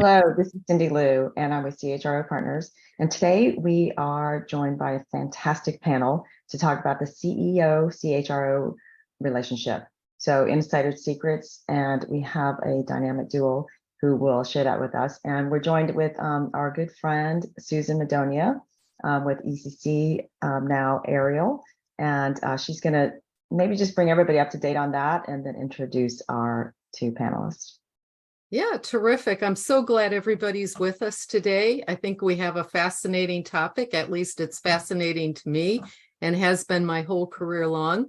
Hello, this is Cindy Liu, and I'm with CHRO Partners. And today we are joined by a fantastic panel to talk about the CEO-CHRO relationship. So insider secrets, and we have a dynamic duo who will share that with us. And we're joined with our good friend, Susan Madonia with ECC, now Ariel. And she's gonna maybe just bring everybody up to date on that and then introduce our two panelists. Yeah, terrific. I'm so glad everybody's with us today. I think we have a fascinating topic. At least it's fascinating to me and has been my whole career long.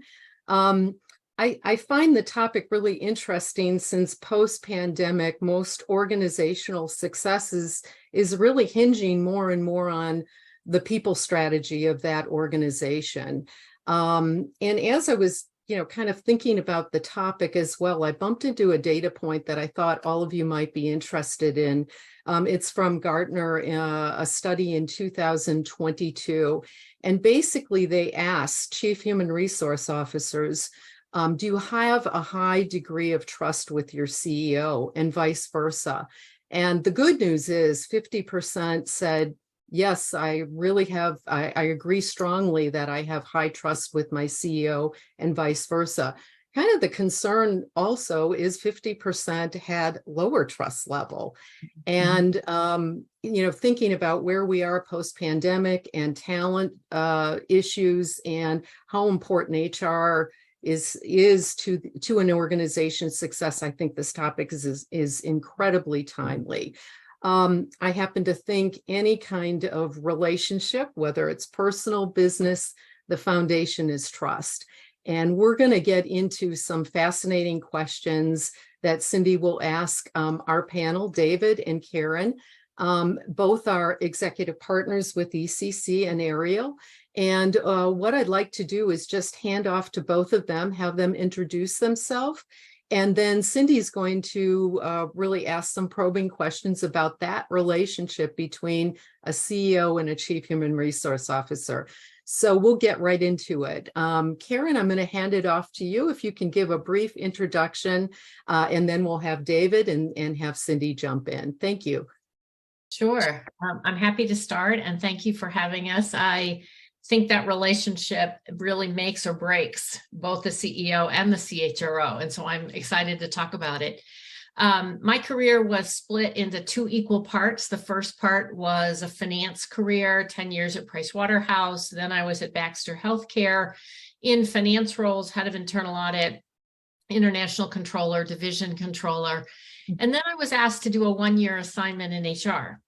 I find the topic really interesting since post-pandemic, most organizational successes is really hinging more and more on the people strategy of that organization. And as I was kind of thinking about the topic as well, I bumped into a data point that I thought all of you might be interested in. It's from Gartner, a study in 2022. And basically they asked chief human resource officers, do you have a high degree of trust with your CEO and vice versa? And the good news is 50% said, yes, I really have, I agree strongly that I have high trust with my CEO and vice versa. Kind of the concern also is 50% had lower trust level. And, thinking about where we are post-pandemic and talent issues and how important HR is to an organization's success, I think this topic is incredibly timely. I happen to think any kind of relationship, whether it's personal, business, the foundation is trust. And we're going to get into some fascinating questions that Cindy will ask our panel, David and Karen. Both are executive partners with ECC and Ariel. And what I'd like to do is just hand off to both of them, have them introduce themselves. And then Cindy's going to really ask some probing questions about that relationship between a CEO and a chief human resource officer. So we'll get right into it. Karen, I'm going to hand it off to you if you can give a brief introduction, and then we'll have David and have Cindy jump in. Thank you. Sure. I'm happy to start, and thank you for having us. I think that relationship really makes or breaks both the CEO and the CHRO. And so I'm excited to talk about it. My career was split into two equal parts. The first part was a finance career, 10 years at Price Waterhouse. Then I was at Baxter Healthcare in finance roles, head of internal audit, international controller, division controller. And then I was asked to do a one-year assignment in HR.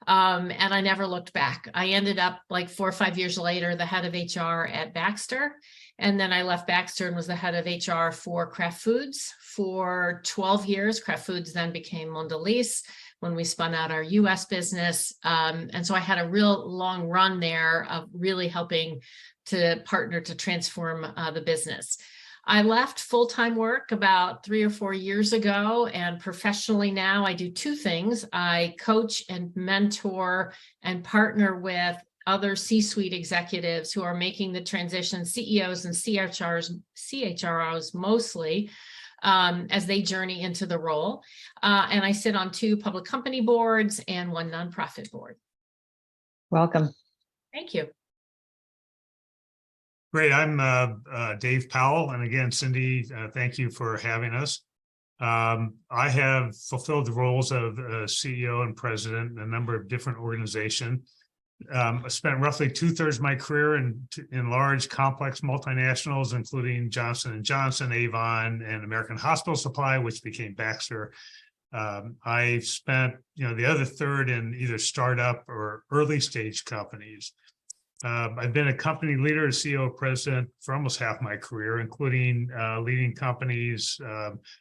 And I never looked back. I ended up like 4 or 5 years later, the head of HR at Baxter. And then I left Baxter and was the head of HR for Kraft Foods for 12 years. Kraft Foods then became Mondelez when we spun out our US business. And so I had a real long run there of really helping to partner to transform the business. I left full-time work about 3 or 4 years ago, and professionally now I do two things. I coach and mentor and partner with other C-suite executives who are making the transition, CEOs and CHROs mostly, as they journey into the role. And I sit on 2 public company boards and 1 nonprofit board. Welcome. Thank you. Great. I'm Dave Powell. And again, Cindy, thank you for having us. I have fulfilled the roles of CEO and president in a number of different organizations. I spent roughly 2/3 of my career in large, complex multinationals, including Johnson & Johnson, Avon, and American Hospital Supply, which became Baxter. I spent the other third in either startup or early stage companies. I've been a company leader, a CEO president for almost half my career, including leading companies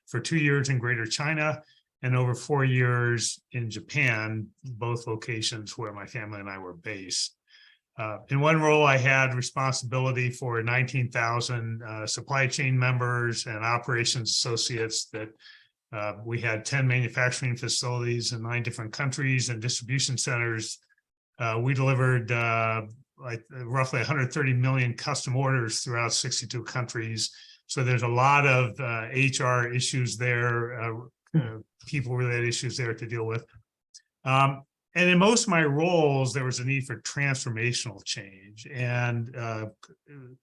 for 2 years in Greater China and over 4 years in Japan, both locations where my family and I were based. In one role, I had responsibility for 19,000 supply chain members and operations associates that we had 10 manufacturing facilities in 9 different countries and distribution centers. We delivered roughly 130 million custom orders throughout 62 countries. So there's a lot of HR issues there, people-related issues there to deal with. And in most of my roles, there was a need for transformational change. And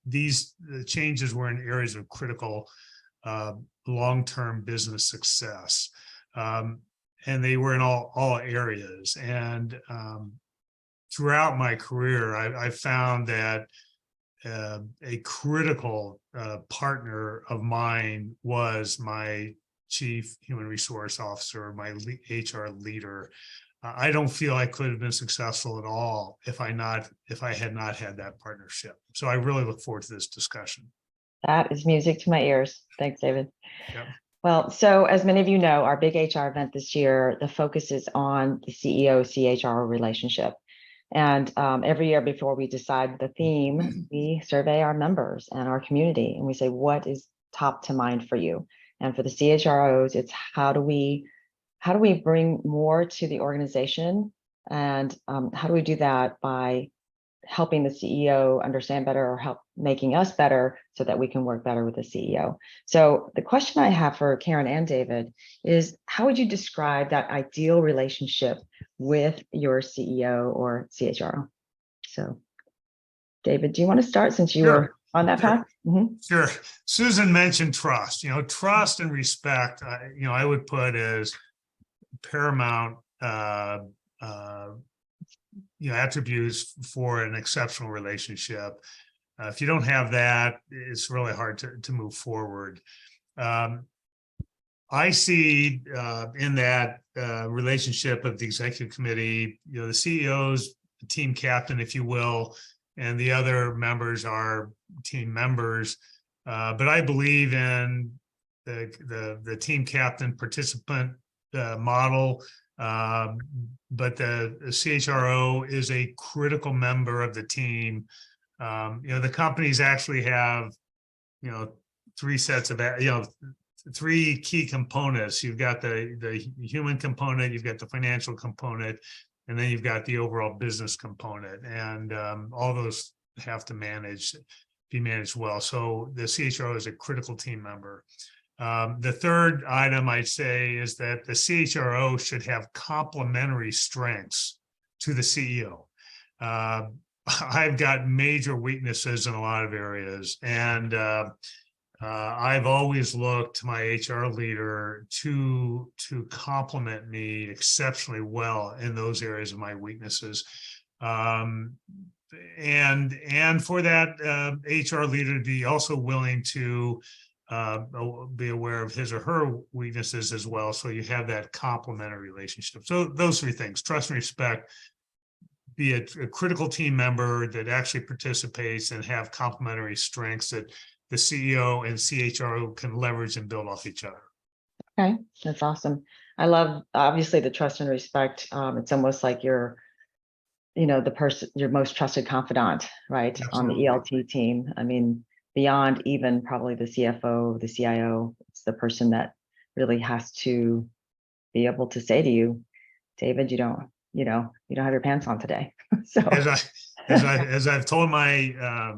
these changes were in areas of critical long-term business success. And they were in all areas. And throughout my career, I found that a critical partner of mine was my chief human resource officer, my HR leader. I don't feel I could have been successful at all if I had not had that partnership. So I really look forward to this discussion. That is music to my ears. Thanks, David. Yep. Well, so as many of you know, our big HR event this year, the focus is on the CEO-CHRO relationship. And every year before we decide the theme, we survey our members and our community, and we say, what is top to mind for you? And for the CHROs, it's how do we bring more to the organization, and how do we do that by helping the CEO understand better, or help making us better so that we can work better with the CEO. So the question I have for Karen and David is, how would you describe that ideal relationship with your CEO or CHRO? So David, do you want to start since you were on that path? Mm-hmm. Sure. Susan mentioned trust. Trust and respect, I would put as paramount attributes for an exceptional relationship. If you don't have that, it's really hard to move forward. I see in that relationship of the executive committee, the CEOs, the team captain, if you will, and the other members are team members. But I believe in the team captain participant model. But the CHRO is a critical member of the team. The companies actually have, three sets of, three key components. You've got the human component, you've got the financial component, and then you've got the overall business component. And all those have to be managed well. So the CHRO is a critical team member. The third item I'd say is that the CHRO should have complementary strengths to the CEO. I've got major weaknesses in a lot of areas, and I've always looked to my HR leader to complement me exceptionally well in those areas of my weaknesses. And for that HR leader to be also willing to be aware of his or her weaknesses as well. So you have that complementary relationship. So those three things: trust and respect, be a critical team member that actually participates, and have complementary strengths that the CEO and CHRO can leverage and build off each other. Okay, that's awesome. I love, obviously, the trust and respect. It's almost like you're, the person, your most trusted confidant, right? Absolutely. On the ELT team. I mean, beyond even probably the CFO, the CIO, it's the person that really has to be able to say to you, David, you don't have your pants on today. So as I've told my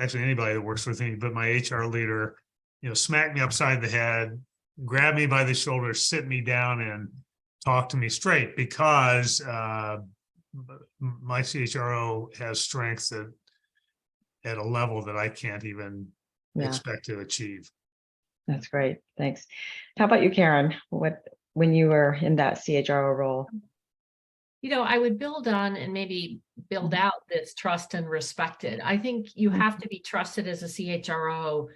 actually anybody that works with me, but my HR leader, smack me upside the head, grab me by the shoulder, sit me down, and talk to me straight, because my CHRO has strengths that at a level that I can't even expect to achieve. That's great. Thanks. How about you, Karen? When you were in that CHRO role? I would build on and maybe build out this trust and respected. I think you have to be trusted as a CHRO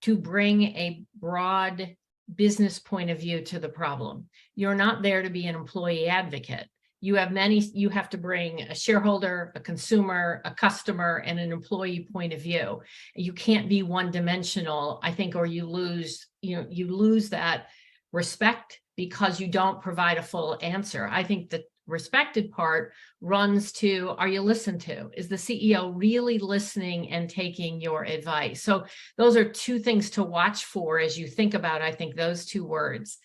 to bring a broad business point of view to the problem. You're not there to be an employee advocate. You have to bring a shareholder, a consumer, a customer, and an employee point of view. You can't be one-dimensional, I think, or you lose that respect because you don't provide a full answer. I think the respected part runs to, are you listened to? Is the CEO really listening and taking your advice? So those are two things to watch for as you think about, I think, those two words.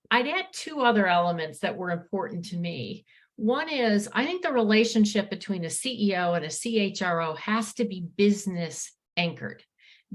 I'd add two other elements that were important to me. One is, I think the relationship between a CEO and a CHRO has to be business anchored.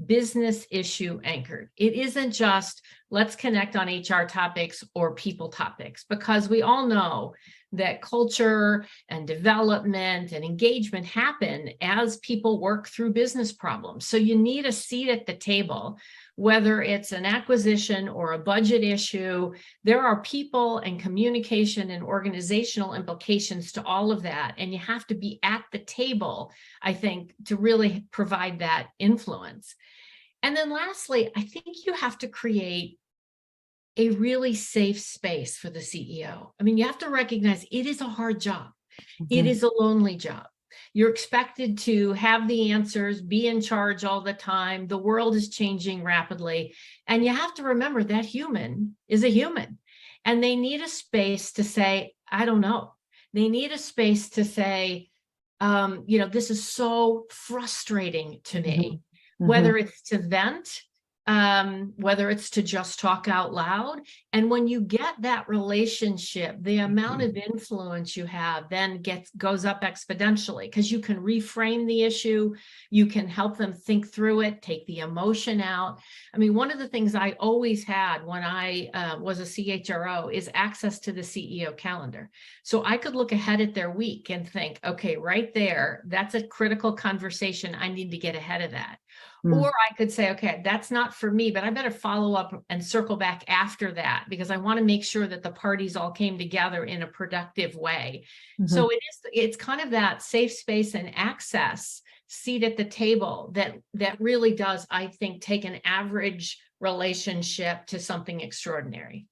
business issue anchored. It isn't just let's connect on HR topics or people topics, because we all know that culture and development and engagement happen as people work through business problems. So you need a seat at the table, whether it's an acquisition or a budget issue. There are people and communication and organizational implications to all of that. And you have to be at the table, I think, to really provide that influence. And then lastly, I think you have to create a really safe space for the CEO. I mean, you have to recognize it is a hard job. It is a lonely job. You're expected to have the answers, be in charge all the time. The world is changing rapidly. And you have to remember that human is a human. And they need a space to say, I don't know. They need a space to say, this is so frustrating to me, whether it's to vent, whether it's to just talk out loud. And when you get that relationship, the amount of influence you have then goes up exponentially, because you can reframe the issue, you can help them think through it, take the emotion out. I mean, one of the things I always had when I was a CHRO is access to the CEO calendar. So I could look ahead at their week and think, okay, right there, that's a critical conversation. I need to get ahead of that. Or I could say, okay, that's not for me, but I better follow up and circle back after that, because I want to make sure that the parties all came together in a productive way. So it's kind of that safe space and access seat at the table that really does, I think, take an average relationship to something extraordinary.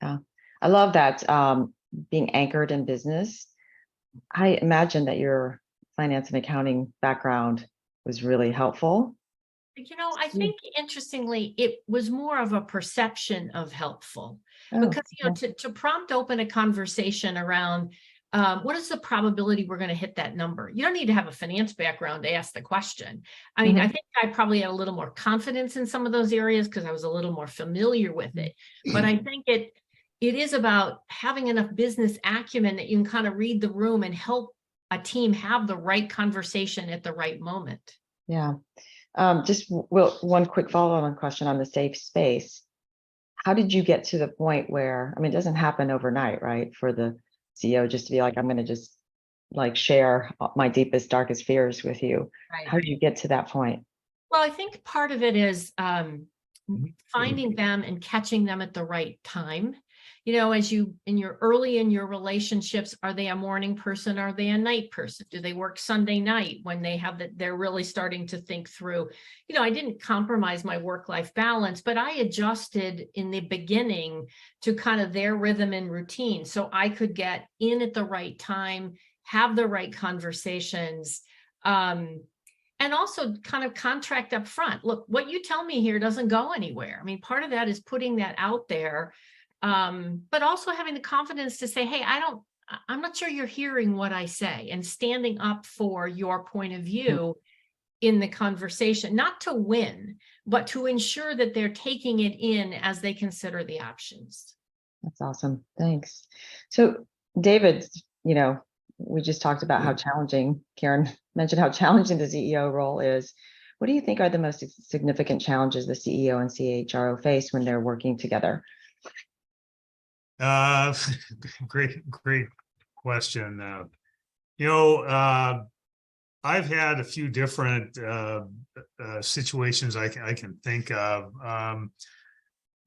Yeah, I love that, being anchored in business. I imagine that your finance and accounting background was really helpful. I think interestingly, it was more of a perception of helpful, because, to prompt open a conversation around what is the probability we're going to hit that number? You don't need to have a finance background to ask the question. I mean, I think I probably had a little more confidence in some of those areas because I was a little more familiar with it. But I think it is about having enough business acumen that you can kind of read the room and help a team have the right conversation at the right moment. Yeah. Just one quick follow-on question on the safe space. How did you get to the point where, I mean, it doesn't happen overnight, right? For the CEO just to be like, I'm going to just like share my deepest, darkest fears with you. Right. How did you get to that point? Well, I think part of it is finding them and catching them at the right time. As early in your relationships, are they a morning person? Are they a night person? Do they work Sunday night when they're really starting to think through? I didn't compromise my work-life balance, but I adjusted in the beginning to kind of their rhythm and routine, so I could get in at the right time, have the right conversations, and also kind of contract up front. Look, what you tell me here doesn't go anywhere. I mean, part of that is putting that out there. But also having the confidence to say, hey, I'm not sure you're hearing what I say, and standing up for your point of view in the conversation, not to win, but to ensure that they're taking it in as they consider the options. That's awesome. Thanks. So David, we just talked about how challenging, Karen mentioned how challenging the CEO role is. What do you think are the most significant challenges the CEO and CHRO face when they're working together? Great question. I've had a few different situations I can think of.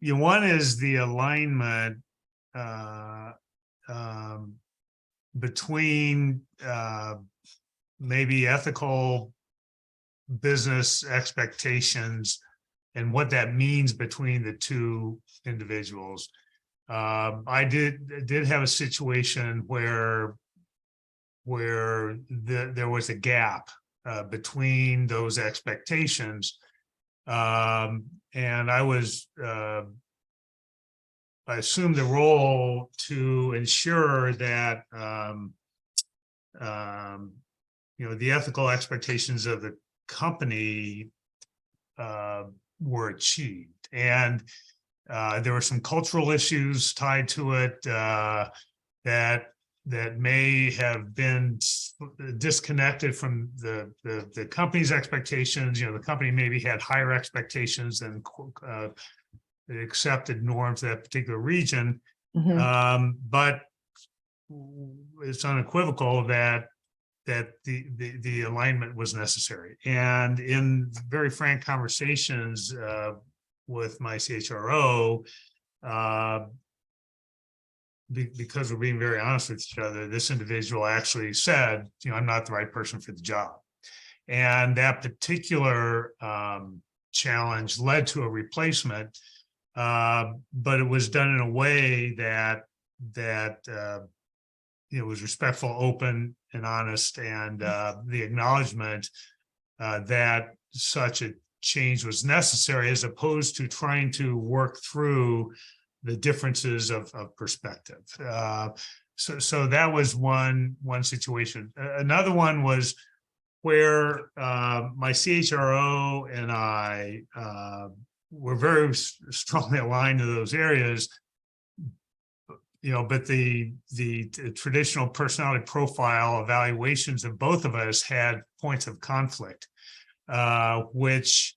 One is the alignment between maybe ethical business expectations and what that means between the two individuals. I did have a situation where there was a gap between those expectations, and I assumed the role to ensure that the ethical expectations of the company were achieved, and there were some cultural issues tied to it that that may have been disconnected from the company's expectations. The company maybe had higher expectations than the accepted norms of that particular region. But it's unequivocal that the alignment was necessary. And in very frank conversations with my CHRO, because we're being very honest with each other, this individual actually said, I'm not the right person for the job. And that particular challenge led to a replacement, but it was done in a way that was respectful, open, and honest, and the acknowledgement that such a change was necessary, as opposed to trying to work through the differences of perspective. So that was one situation. Another one was where my CHRO and I were very strongly aligned to those areas, but the traditional personality profile evaluations of both of us had points of conflict, which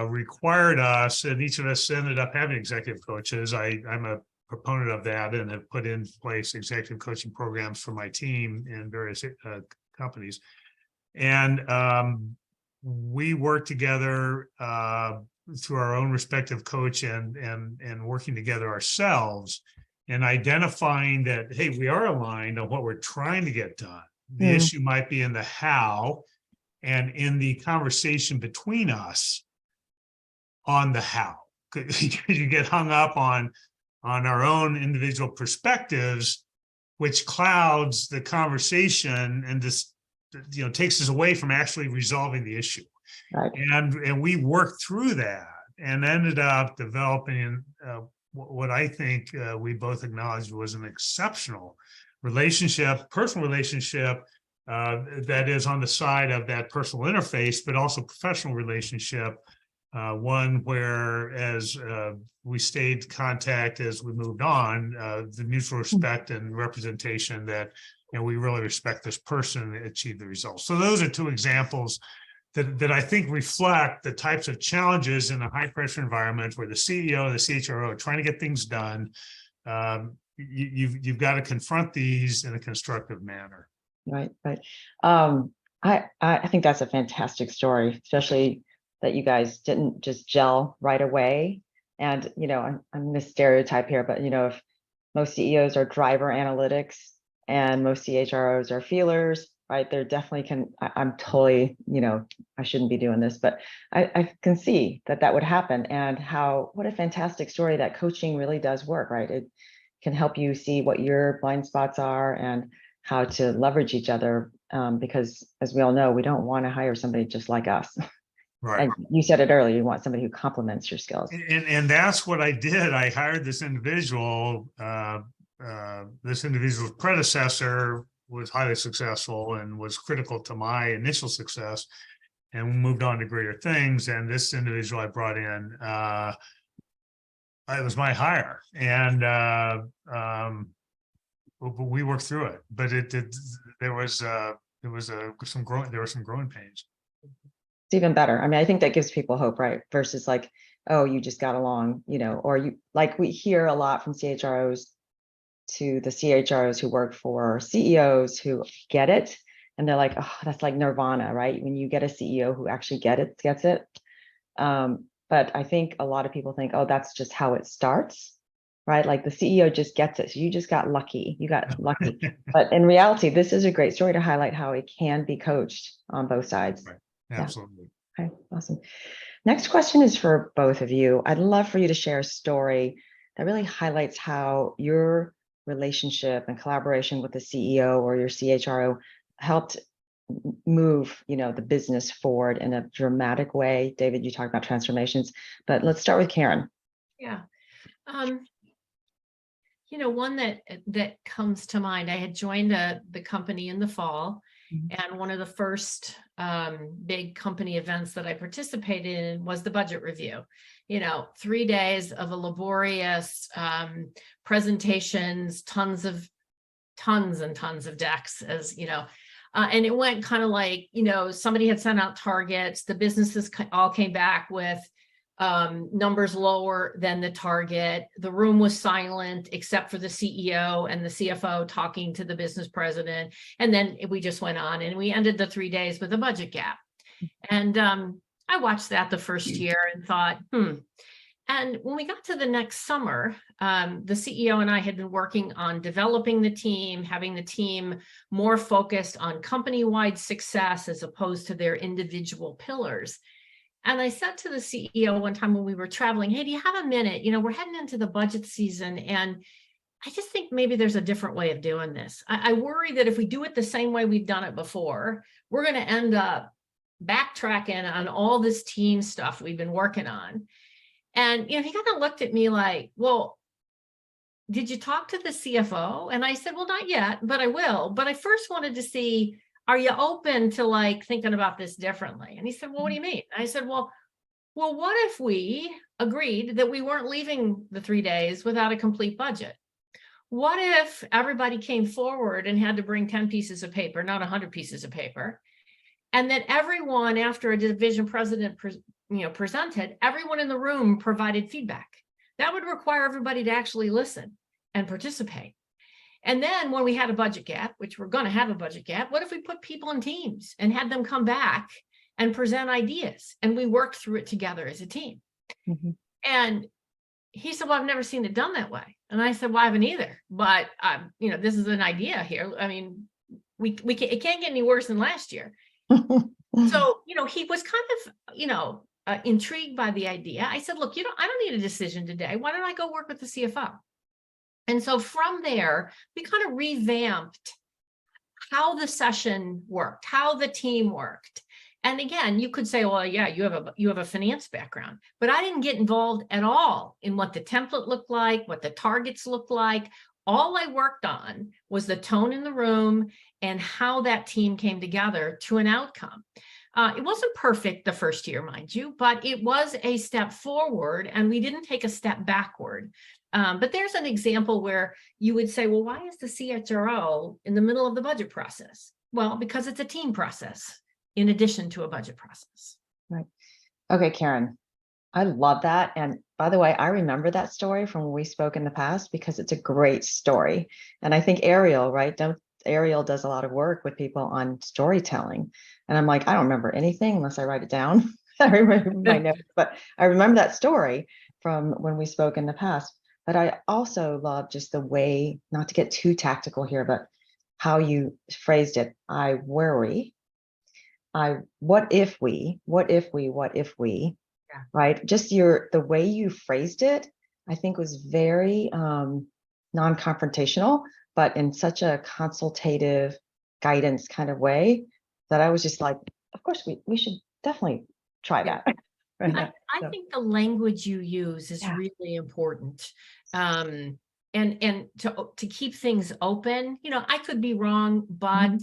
required us, and each of us ended up having executive coaches. I'm a proponent of that and have put in place executive coaching programs for my team in various companies. And we worked together through our own respective coach and working together ourselves and identifying that, hey, we are aligned on what we're trying to get done. The issue might be in the how, and in the conversation between us on the how. You get hung up on our own individual perspectives, which clouds the conversation and just takes us away from actually resolving the issue. Right. And we worked through that and ended up developing what I think we both acknowledged was an exceptional relationship, personal relationship, that is on the side of that personal interface, but also professional relationship. One where, as we stayed in contact as we moved on, the mutual respect and representation that we really respect this person and achieve the results. So those are two examples that I think reflect the types of challenges in a high pressure environment where the CEO and the CHRO are trying to get things done. You've got to confront these in a constructive manner. Right. I think that's a fantastic story, especially that you guys didn't just gel right away. And, I'm this stereotype here, but, if most CEOs are driver analytics and most CHROs are feelers, right? There definitely I'm totally, I shouldn't be doing this, but I can see that would happen, and what a fantastic story that coaching really does work, right? It can help you see what your blind spots are and how to leverage each other, because as we all know, we don't want to hire somebody just like us. Right. And you said it earlier, you want somebody who complements your skills. And that's what I did. I hired this individual. This individual's predecessor was highly successful and was critical to my initial success, and we moved on to greater things. And this individual I brought in, it was my hire, and we worked through it. But there were some growing pains. It's even better. I mean, I think that gives people hope, right? Versus like, oh, you just got along, or you, like we hear a lot from CHROs to the CHROs who work for CEOs who get it. And they're like, oh, that's like nirvana, right? When you get a CEO who actually gets it. But I think a lot of people think, oh, that's just how it starts, right? Like the CEO just gets it. So you just got lucky. You got lucky. But in reality, this is a great story to highlight how it can be coached on both sides. Right. Absolutely. Yeah. Okay, awesome. Next question is for both of you. I'd love for you to share a story that really highlights how your relationship and collaboration with the CEO or your CHRO helped move, the business forward in a dramatic way. David, you talked about transformations, but let's start with Karen. Yeah. One that comes to mind, I had joined the company in the fall, and one of the first big company events that I participated in was the budget review. 3 days of a laborious presentations, tons and tons of decks, as and it went kind of like, somebody had sent out targets. The businesses all came back with numbers lower than the target. The room was silent except for the CEO and the CFO talking to the business president. And then we just went on, and we ended the 3 days with a budget gap. And I watched that the first year and thought, And when we got to the next summer, the CEO and I had been working on developing the team, having the team more focused on company-wide success as opposed to their individual pillars. And I said to the CEO one time when we were traveling, hey, do you have a minute? We're heading into the budget season, and I just think maybe there's a different way of doing this. I worry that if we do it the same way we've done it before, we're going to end up backtracking on all this team stuff we've been working on. And, he kind of looked at me like, well, did you talk to the CFO? And I said, well, not yet, but I will. But I first wanted to see, are you open to thinking about this differently? And he said, well, what do you mean? I said, well, what if we agreed that we weren't leaving the 3 days without a complete budget? What if everybody came forward and had to bring 10 pieces of paper, not 100 pieces of paper? And that everyone, after a division president presented, everyone in the room provided feedback. That would require everybody to actually listen and participate. And then when we had a budget gap, which we're going to have a budget gap, what if we put people in teams and had them come back and present ideas, and we worked through it together as a team? Mm-hmm. And he said, well, I've never seen it done that way. And I said, well, I haven't either. But, this is an idea here. I mean, it can't get any worse than last year. So, he was kind of, intrigued by the idea. I said, look, I don't need a decision today. Why don't I go work with the CFO? And so from there, we kind of revamped how the session worked, how the team worked. And again, you could say, well, yeah, you have a finance background, but I didn't get involved at all in what the template looked like, what the targets looked like. All I worked on was the tone in the room and how that team came together to an outcome. It wasn't perfect the first year, mind you, but it was a step forward, and we didn't take a step backward. But there's an example where you would say, well, why is the CHRO in the middle of the budget process? Well, because it's a team process in addition to a budget process. Right. Okay, Karen, I love that. And by the way, I remember that story from when we spoke in the past because it's a great story. And I think Ariel, right? Ariel does a lot of work with people on storytelling. And I'm like, I don't remember anything unless I write it down. I remember my notes, but I remember that story from when we spoke in the past. But I also love just the way, not to get too tactical here, but how you phrased it. I worry. What if we, yeah. Right? Just the way you phrased it, I think was very non-confrontational, but in such a consultative guidance kind of way that I was just like, of course, we should definitely try that. Right. I think the language you use is really important. And to keep things open, I could be wrong, but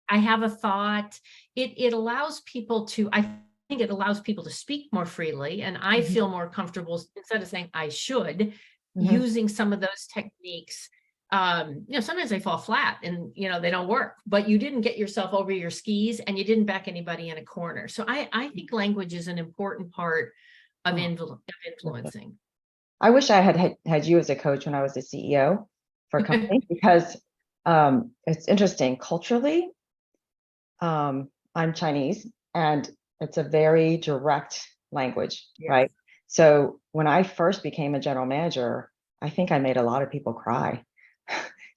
I have a thought. It allows people to, I think it allows people to speak more freely. And I feel more comfortable, instead of saying I should, using some of those techniques. Sometimes they fall flat and, they don't work, but you didn't get yourself over your skis and you didn't back anybody in a corner. So I think language is an important part of influencing. I wish I had you as a coach when I was a CEO for a company because it's interesting culturally. I'm Chinese and it's a very direct language, right? So when I first became a general manager, I think I made a lot of people cry.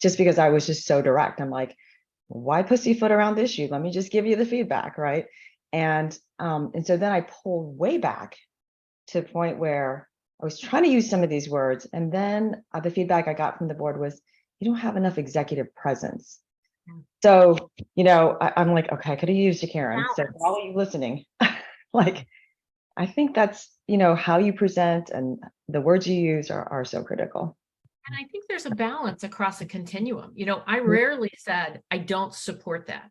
Just because I was just so direct. I'm like, why pussyfoot around this issue? Let me just give you the feedback, right? And so then I pulled way back to the point where I was trying to use some of these words. And then the feedback I got from the board was, you don't have enough executive presence. So, I'm like, okay, I could have used you, Karen. So for all of you listening, I think that's, how you present and the words you use are so critical. And I think there's a balance across a continuum. I rarely said, I don't support that.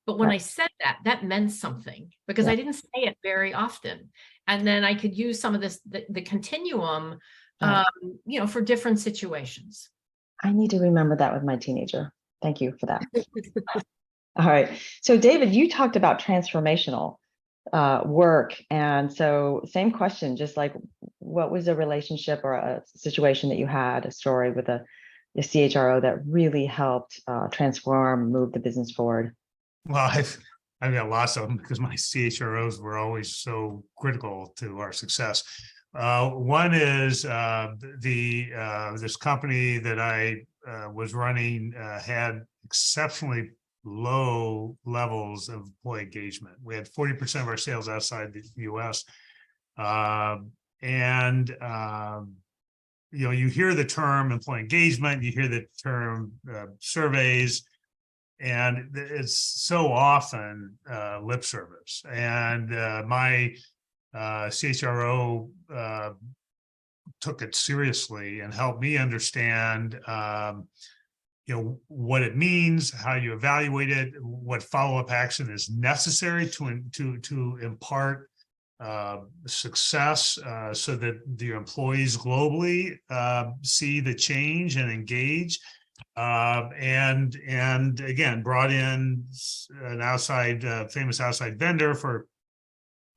But when Right. I said that, that meant something because Yeah. I didn't say it very often. And then I could use some of this, the continuum, Right. for different situations. I need to remember that with my teenager. Thank you for that. All right. So David, you talked about transformational work. And so same question, just like what was a relationship or a situation that you had, a story with a CHRO that really helped transform, move the business forward? Well, I've got lots of them because my CHROs were always so critical to our success. One is this company that I was running had exceptionally low levels of employee engagement. We had 40% of our sales outside the US. You hear the term employee engagement, you hear the term surveys, and it's so often lip service. And my CHRO took it seriously and helped me understand what it means, how you evaluate it, what follow-up action is necessary to impart success so that the employees globally see the change and engage. And again, brought in an famous outside vendor for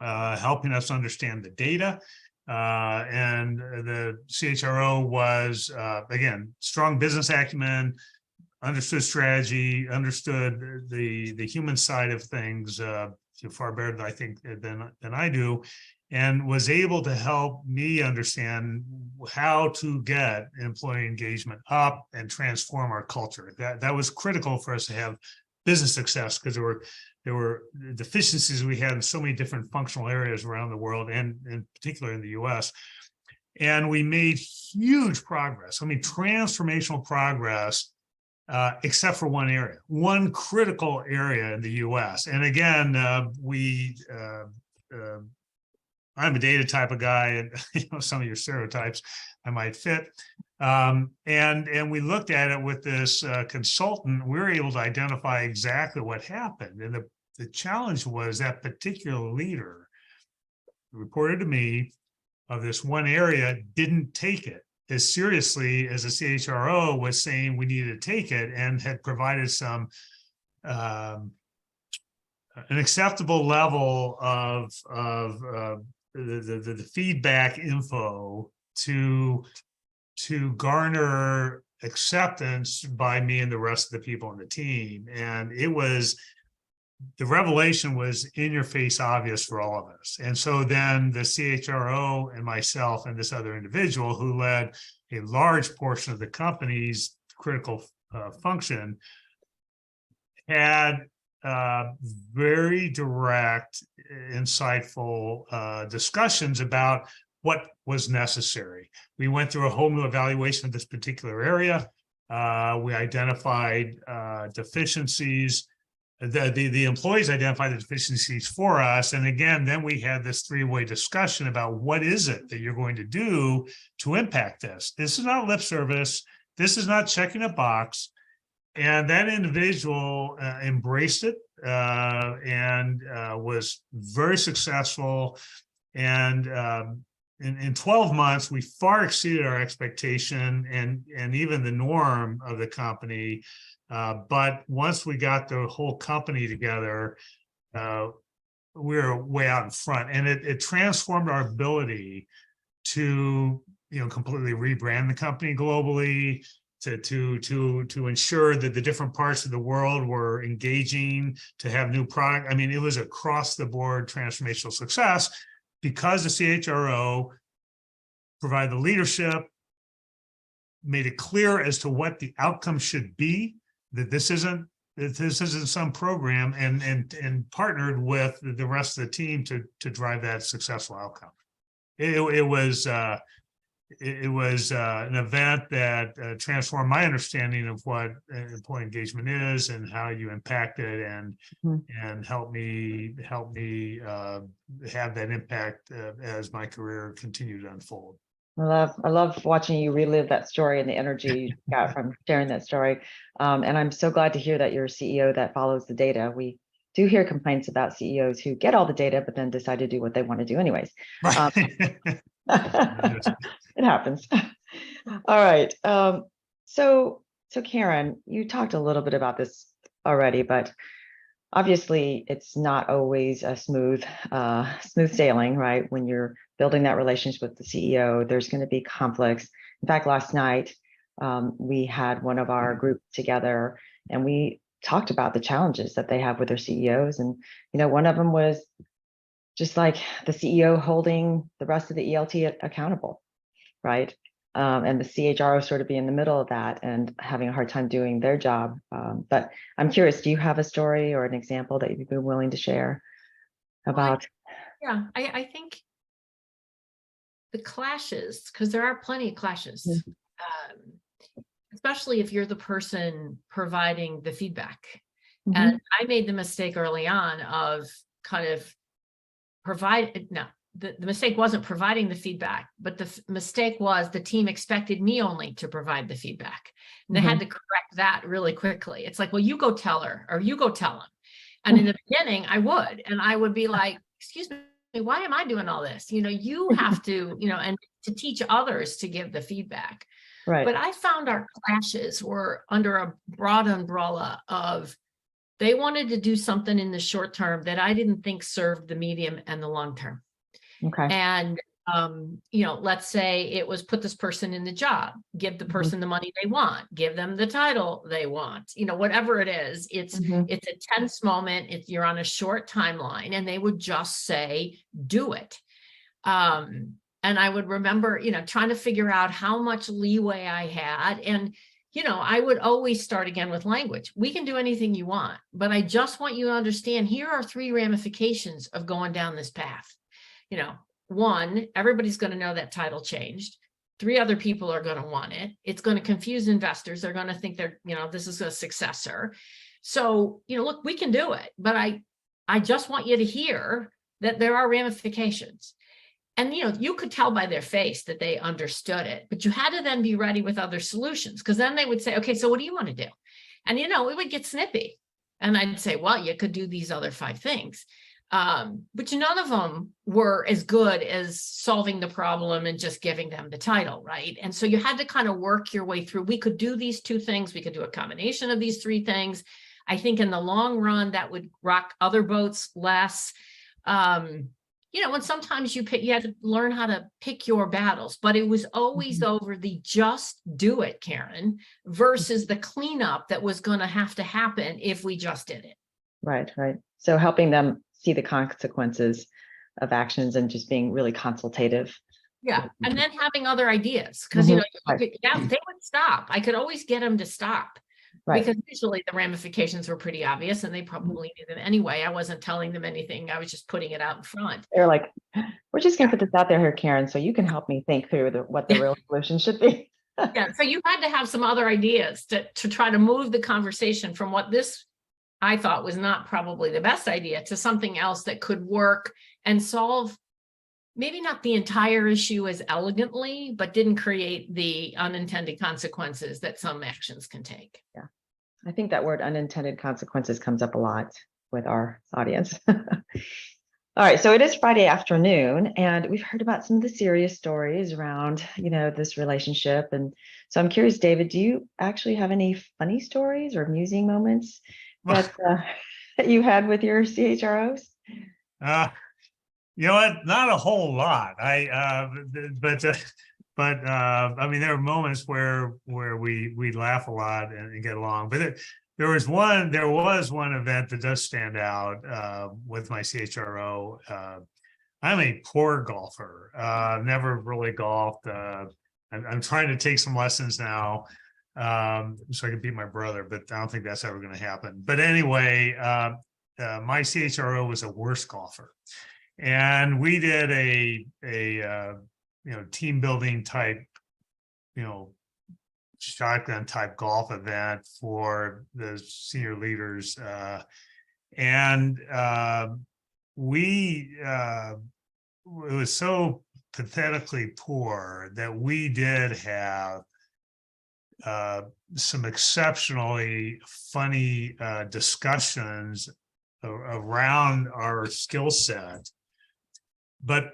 helping us understand the data. And the CHRO was, again, strong business acumen, understood strategy, understood the human side of things far better than I think than I do, and was able to help me understand how to get employee engagement up and transform our culture. That was critical for us to have business success, because there were deficiencies we had in so many different functional areas around the world, and in particular in the US. And we made huge progress. I mean, transformational progress, except for one area, one critical area in the US. And again, I'm a data type of guy, and some of your stereotypes I might fit. And we looked at it with this consultant. We were able to identify exactly what happened. And the challenge was that particular leader reported to me of this one area didn't take it as seriously as the CHRO was saying we needed to take it, and had provided some an acceptable level of the feedback info to garner acceptance by me and the rest of the people on the team. And the revelation was in your face obvious for all of us. And so then the CHRO and myself and this other individual who led a large portion of the company's critical function had very direct, insightful discussions about what was necessary. We went through a whole new evaluation of this particular area. We identified deficiencies. The employees identified the deficiencies for us. And again, then we had this three-way discussion about what is it that you're going to do to impact this. This is not lip service. This is not checking a box. And that individual embraced it and was very successful. And in 12 months, we far exceeded our expectation and even the norm of the company. But once we got the whole company together, we were way out in front, and it transformed our ability to completely rebrand the company globally, to ensure that the different parts of the world were engaging, to have new product. I mean, it was across the board transformational success because the CHRO provided the leadership, made it clear as to what the outcome should be, that this isn't some program, and partnered with the rest of the team to drive that successful outcome. It was an event that transformed my understanding of what employee engagement is and how you impact it, and help me have that impact as my career continued to unfold. I love watching you relive that story and the energy you got from sharing that story. And I'm so glad to hear that you're a CEO that follows the data. We do hear complaints about CEOs who get all the data, but then decide to do what they want to do anyways. Right. It happens. All right. So Karen, you talked a little bit about this already, but obviously it's not always a smooth sailing, right? When you're building that relationship with the CEO, there's going to be conflicts. In fact, last night we had one of our group together, and we talked about the challenges that they have with their CEOs. And one of them was just like the CEO holding the rest of the ELT accountable, right? And the CHRO sort of be in the middle of that and having a hard time doing their job. But I'm curious, do you have a story or an example that you'd be willing to share about? Yeah, I think the clashes, because there are plenty of clashes, especially if you're the person providing the feedback. And I made the mistake early on of kind of the mistake wasn't providing the feedback, but the mistake was the team expected me only to provide the feedback. And they had to correct that really quickly. It's like, well, you go tell her, or you go tell him. And in the beginning, I would be like, excuse me, why am I doing all this? You have to, and to teach others to give the feedback. Right. But I found our clashes were under a broad umbrella of they wanted to do something in the short term that I didn't think served the medium and the long term. Okay. And, let's say it was put this person in the job, give the person the money they want, give them the title they want, whatever it is, it's a tense moment. You're on a short timeline, and they would just say, do it. And I would remember, trying to figure out how much leeway I had. And, I would always start again with language. We can do anything you want, but I just want you to understand, here are 3 ramifications of going down this path. 1, everybody's going to know that title changed. 3 other people are going to want it. It's going to confuse investors. They're going to think this is a successor. So, look, we can do it, but I just want you to hear that there are ramifications. And, you could tell by their face that they understood it, but you had to then be ready with other solutions, because then they would say, okay, so what do you want to do? And, it would get snippy. And I'd say, well, you could do these other 5 things. But none of them were as good as solving the problem and just giving them the title, right? And so you had to kind of work your way through. We could do these 2 things. We could do a combination of these 3 things. I think in the long run, that would rock other boats less. And sometimes you had to learn how to pick your battles, but it was always over the just do it, Karen, versus the cleanup that was going to have to happen if we just did it. Right. So helping them see the consequences of actions and just being really consultative. Yeah. And then having other ideas, because, they would stop. I could always get them to stop. Right. Because usually the ramifications were pretty obvious, and they probably knew them anyway. I wasn't telling them anything. I was just putting it out in front. They're like, we're just going to put this out there here, Karen, so you can help me think through what the real solution should be. Yeah. So you had to have some other ideas to try to move the conversation from what this I thought was not probably the best idea to something else that could work and solve maybe not the entire issue as elegantly, but didn't create the unintended consequences that some actions can take. Yeah. I think that word unintended consequences comes up a lot with our audience. All right. So it is Friday afternoon, and we've heard about some of the serious stories around, this relationship. And so I'm curious, David, do you actually have any funny stories or amusing moments that you had with your CHROs? Not a whole lot. But I mean, there are moments where we laugh a lot and get along. But there was one event that does stand out with my CHRO. I'm a poor golfer. Never really golfed. I'm trying to take some lessons now, so I can beat my brother, but I don't think that's ever going to happen. But anyway, my CHRO was a worse golfer. And we did a team building type, shotgun type golf event for the senior leaders. And it was so pathetically poor that we did have some exceptionally funny discussions around our skill set. But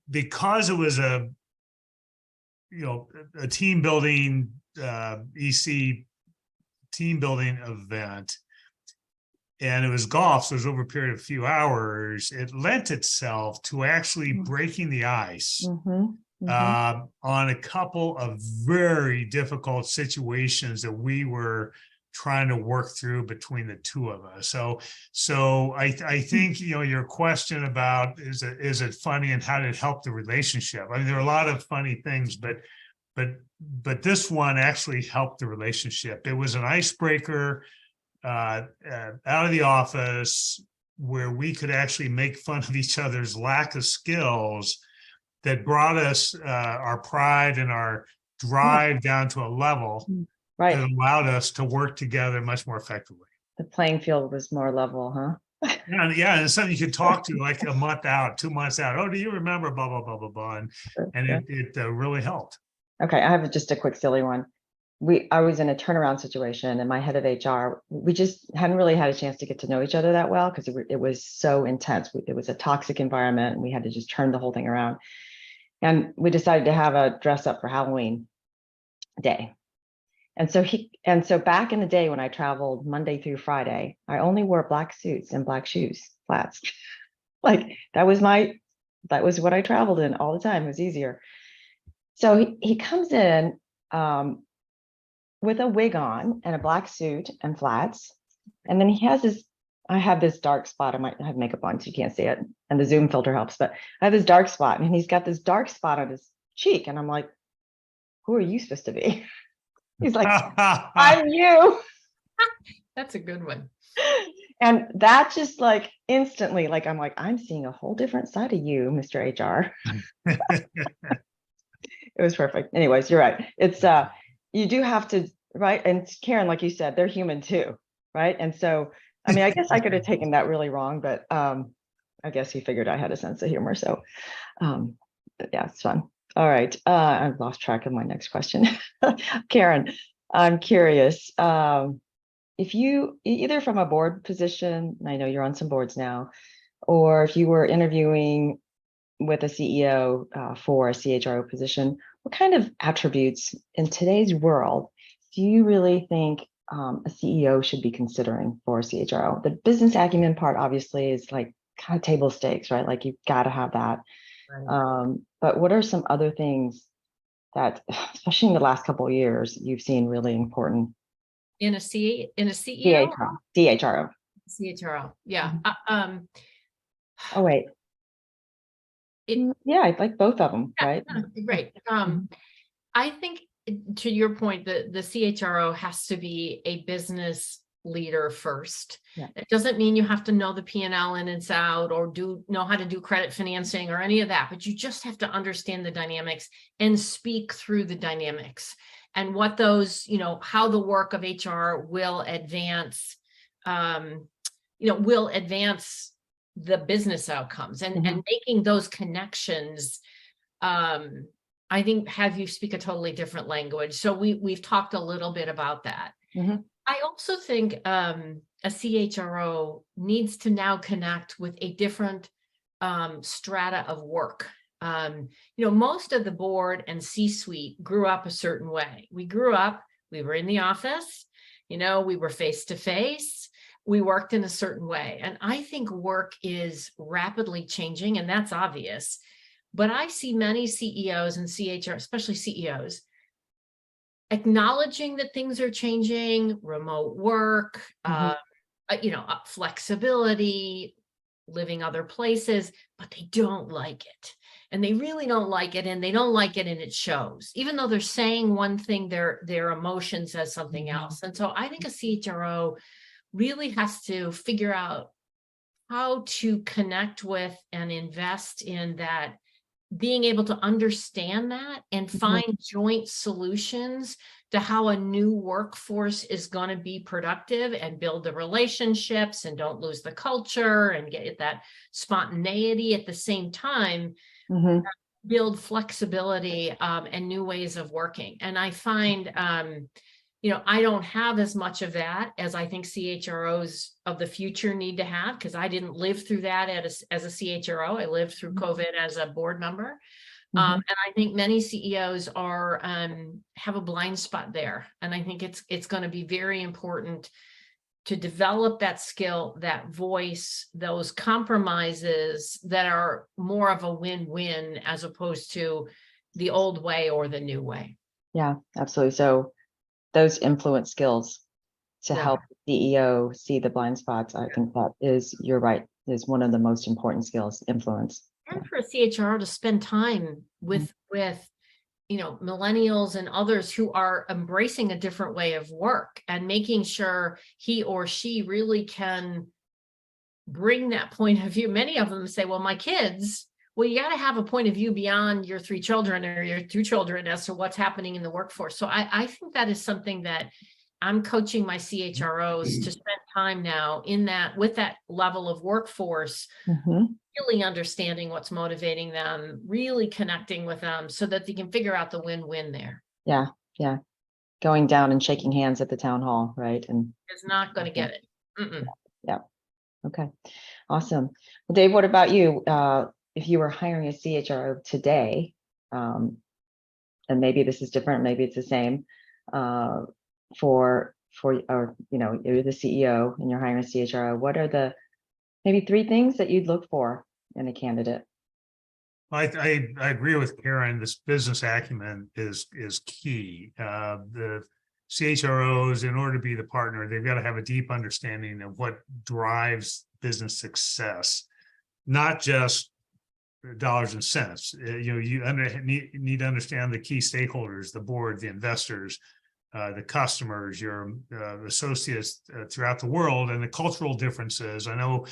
because it was a team building, EC team building event, and it was golf, so it was over a period of a few hours, it lent itself to actually breaking the ice on a couple of very difficult situations that we were trying to work through between the two of us. So I think, your question about is it funny and how did it help the relationship? I mean, there are a lot of funny things, but this one actually helped the relationship. It was an icebreaker out of the office where we could actually make fun of each other's lack of skills that brought us our pride and our drive down to a level that allowed us to work together much more effectively. The playing field was more level, huh? Yeah, and it's something you could talk to like a month out, 2 months out. Oh, do you remember blah, blah, blah, blah, blah. And it really helped. Okay, I have just a quick silly one. I was in a turnaround situation, and my head of HR, we just hadn't really had a chance to get to know each other that well because it was so intense. It was a toxic environment, and we had to just turn the whole thing around. And we decided to have a dress up for Halloween day. And so back in the day when I traveled Monday through Friday, I only wore black suits and black shoes, flats. Like that was what I traveled in all the time. It was easier. So he comes in with a wig on and a black suit and flats. And then I have this dark spot. I have makeup on so you can't see it. And the Zoom filter helps, but I have this dark spot and he's got this dark spot on his cheek. And I'm like, who are you supposed to be? He's like, I'm you. That's a good one. And that just like instantly, like, I'm seeing a whole different side of you, Mr. HR. It was perfect. Anyways, you're right. It's, you do have to, right? And Karen, like you said, they're human too, right? And so, I mean, I guess I could have taken that really wrong, but I guess he figured I had a sense of humor. So, but yeah, it's fun. All right. I've lost track of my next question. Karen, I'm curious. If you, either from a board position, I know you're on some boards now, or if you were interviewing with a CEO for a CHRO position, what kind of attributes in today's world do you really think a CEO should be considering for a CHRO? The business acumen part obviously is like kind of table stakes, right? Like you've got to have that. Right. But what are some other things that, especially in the last couple of years, you've seen really important? In a CEO? CHRO. CHRO, yeah. Oh, wait. Yeah, I like both of them, yeah, right? Right. I think to your point, the CHRO has to be a business leader first. Yeah. It doesn't mean you have to know the P&L in and out or know how to do credit financing or any of that, but you just have to understand the dynamics and speak through the dynamics and what those, how the work of HR will advance, will advance the business outcomes and making those connections. I think have you speak a totally different language. So we've talked a little bit about that. I also think a CHRO needs to now connect with a different strata of work. Most of the board and C-suite grew up a certain way. We were in the office, we were face to face, we worked in a certain way. And I think work is rapidly changing, and that's obvious. But I see many CEOs and CHR, especially CEOs, acknowledging that things are changing, remote work, flexibility, living other places, but they don't like it. And they really don't like it, and they don't like it, and it shows. Even though they're saying one thing, their emotion says something else. And so I think a CHRO really has to figure out how to connect with and invest in that, being able to understand that and find joint solutions to how a new workforce is going to be productive and build the relationships and don't lose the culture and get that spontaneity at the same time, build flexibility and new ways of working. And I find, I don't have as much of that as I think CHROs of the future need to have, because I didn't live through that as a CHRO. I lived through COVID as a board member. And I think many CEOs are have a blind spot there. And I think it's going to be very important to develop that skill, that voice, those compromises that are more of a win-win as opposed to the old way or the new way. Yeah, absolutely. So those influence skills to Yeah. help the CEO see the blind spots, I think that is, you're right, is one of the most important skills, influence. And for a CHRO to spend time with millennials and others who are embracing a different way of work and making sure he or she really can bring that point of view. Many of them say, well, my kids, well, you got to have a point of view beyond your 3 children or your 2 children as to what's happening in the workforce. So I think that is something that I'm coaching my CHROs to spend time now in that, with that level of workforce, really understanding what's motivating them, really connecting with them so that they can figure out the win-win there. Yeah. Yeah. Going down and shaking hands at the town hall, right? And It's not going to get it. yeah. Okay. Awesome. Well, Dave, what about you? If you were hiring a CHRO today, and maybe this is different, maybe it's the same, or you're the CEO and you're hiring a CHRO, what are the maybe 3 things that you'd look for in a candidate? I agree with Karen. This business acumen is key. The CHROs, in order to be the partner, they've got to have a deep understanding of what drives business success, not just dollars and cents. You need to understand the key stakeholders, the board, the investors, the customers, your associates throughout the world, and the cultural differences. I know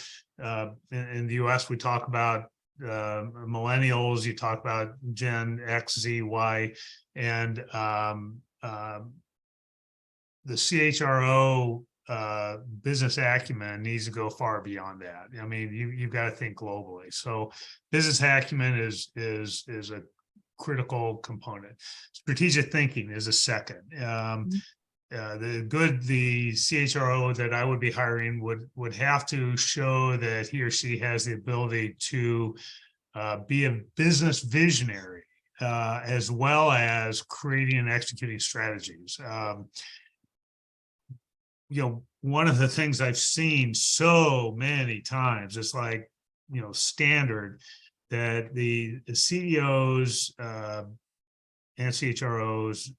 in the US, we talk about millennials, you talk about Gen X, Z, Y, and the CHRO business acumen needs to go far beyond that. I mean, you've got to think globally. So business acumen is a critical component. Strategic thinking is a second. The CHRO that I would be hiring would have to show that he or she has the ability to be a business visionary, as well as creating and executing strategies. One of the things I've seen so many times, it's like, standard, that the CEOs and CHROs,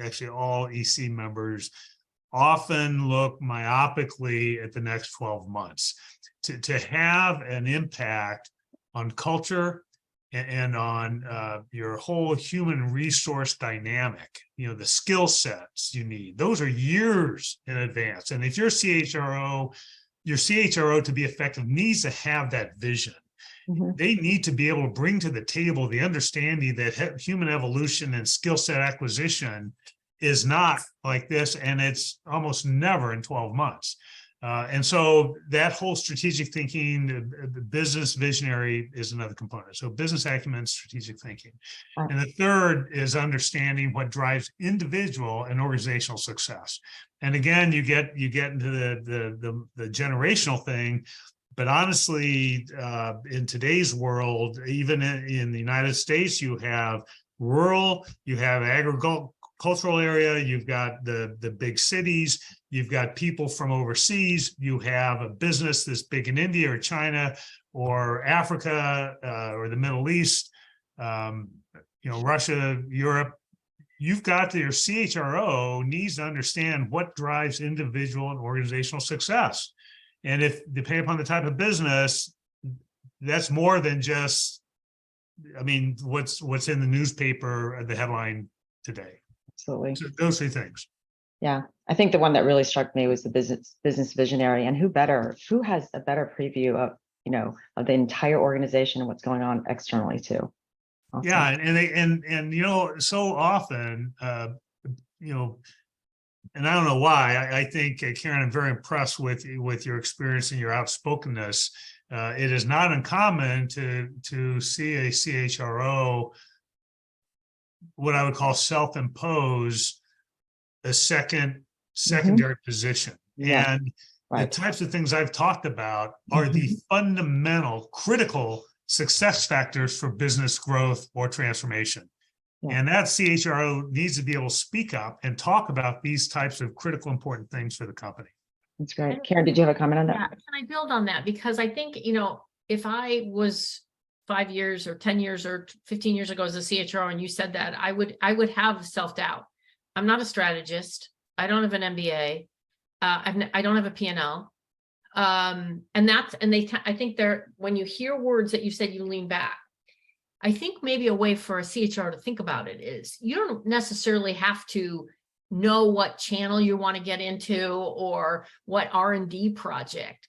actually all EC members, often look myopically at the next 12 months. To have an impact on culture and on your whole human resource dynamic, the skill sets you need, those are years in advance. And if you're CHRO, your CHRO to be effective needs to have that vision. They need to be able to bring to the table the understanding that human evolution and skill set acquisition is not like this, and it's almost never in 12 months. And so that whole strategic thinking, the business visionary is another component. So business acumen, strategic thinking. And the third is understanding what drives individual and organizational success. And again, you get into the generational thing. But honestly, in today's world, even in the United States, you have rural, you have agricultural area, you've got the big cities, you've got people from overseas, you have a business that's big in India or China or Africa or the Middle East, Russia, Europe. You've got your CHRO needs to understand what drives individual and organizational success. And if, depending upon the type of business, that's more than just, what's in the newspaper, the headline today. Absolutely. So those 3 things. Yeah. I think the one that really struck me was the business visionary, and who has a better preview of, of the entire organization and what's going on externally too. Awesome. Yeah. And so often, and I don't know why, I think, Karen, I'm very impressed with your experience and your outspokenness. It is not uncommon to see a CHRO, what I would call self-impose a secondary position. Yeah, And the right. types of things I've talked about are the fundamental, critical success factors for business growth or transformation. Yeah. And that CHRO needs to be able to speak up and talk about these types of critical, important things for the company. That's great. Karen, did you have a comment on Yeah, that? can I build on that? Because I think, if I was 5 years or 10 years or 15 years ago as a CHRO and you said that, I would have self-doubt. I'm not a strategist. I don't have an MBA. I don't have a P&L. I think when you hear words that you said, you lean back. I think maybe a way for a CHRO to think about it is you don't necessarily have to know what channel you want to get into or what R&D project,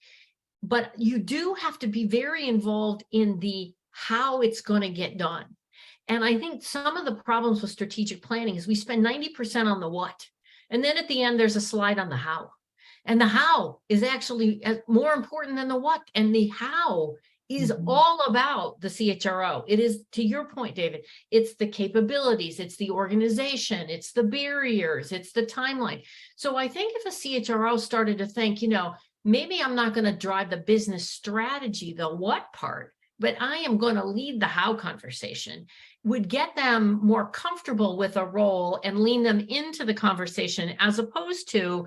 but you do have to be very involved in the how it's going to get done. And I think some of the problems with strategic planning is we spend 90% on the what, and then at the end there's a slide on the how. And the how is actually more important than the what, and the how is all about the CHRO. It is, to your point, David, it's the capabilities, it's the organization, it's the barriers, it's the timeline. So I think if a CHRO started to think, maybe I'm not going to drive the business strategy, the what part, but I am going to lead the how conversation, would get them more comfortable with a role and lean them into the conversation, as opposed to,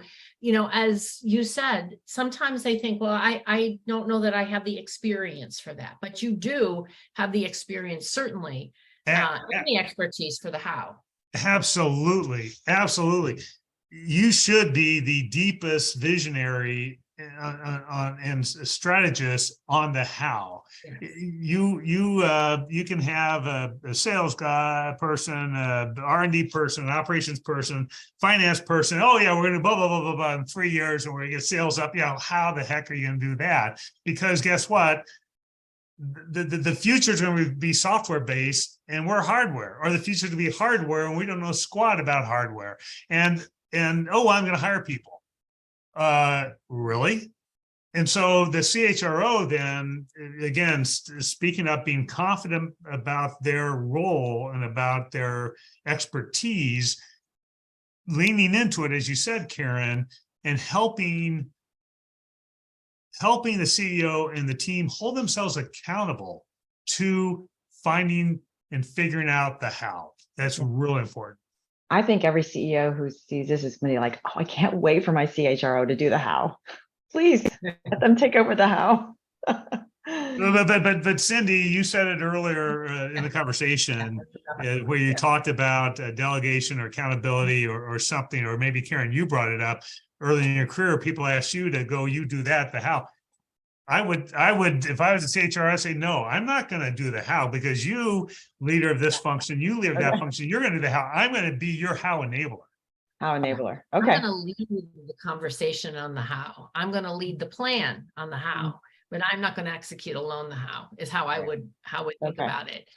as you said, sometimes they think, well, I don't know that I have the experience for that, but you do have the experience, certainly, and the expertise for the how. Absolutely. Absolutely. You should be the deepest visionary and strategist on the how. Yes. You can have a sales guy person, a R&D person, an operations person, finance person. Oh yeah, we're going to blah blah blah blah blah in 3 years, and we're going to get sales up. Yeah, how the heck are you going to do that? Because guess what? The future is going to be software based, and we're hardware, or the future is going to be hardware, and we don't know squat about hardware. And oh, I'm going to hire people. Really? And so the CHRO then, again, speaking up, being confident about their role and about their expertise, leaning into it, as you said, Karen, and helping the CEO and the team hold themselves accountable to finding and figuring out the how. That's really important. I think every CEO who sees this is going to be like, oh, I can't wait for my CHRO to do the how. Please let them take over the how. But Cindy, you said it earlier in the conversation where you talked about delegation or accountability or something, or maybe Karen, you brought it up early in your career. People ask you to go, you do that, the how. I would, if I was a CHRO, I'd say, no, I'm not going to do the how, because you, leader of this function, you leader of that function, you're going to do the how. I'm going to be your how enabler. How enabler. Okay. I'm going to lead the conversation on the how. I'm going to lead the plan on the how, but I'm not going to execute alone the how, is how I would think about it.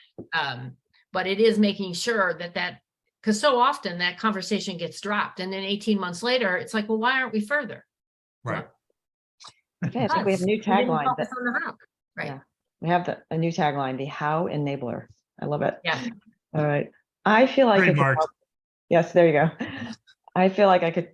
But it is making sure that, because so often that conversation gets dropped, and then 18 months later, it's like, well, why aren't we further? Right. Okay, I think we have a new tagline. Right. Yeah, we have a new tagline, the how enabler. I love it. Yeah. All right. I feel like yes, there you go. I feel like I could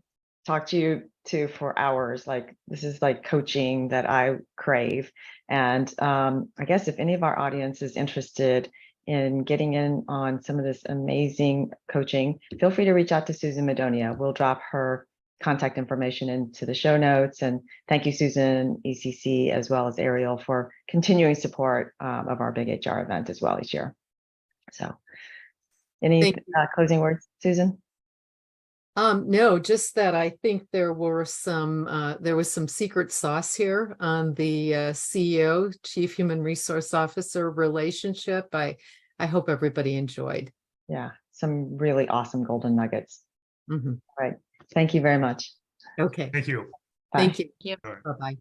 talk to you for hours. Like, this is like coaching that I crave. And I guess if any of our audience is interested in getting in on some of this amazing coaching, feel free to reach out to Susan Madonia. We'll drop her contact information into the show notes. And thank you, Susan, ECC, as well as Ariel, for continuing support of our big HR event as well each year. So any closing words, Susan? No, just that I think there was some secret sauce here on the CEO, Chief Human Resource Officer relationship. I hope everybody enjoyed. Yeah, some really awesome golden nuggets. Mm-hmm. All right. Thank you very much. Okay. Thank you. Bye. Thank you. Yep. Bye-bye.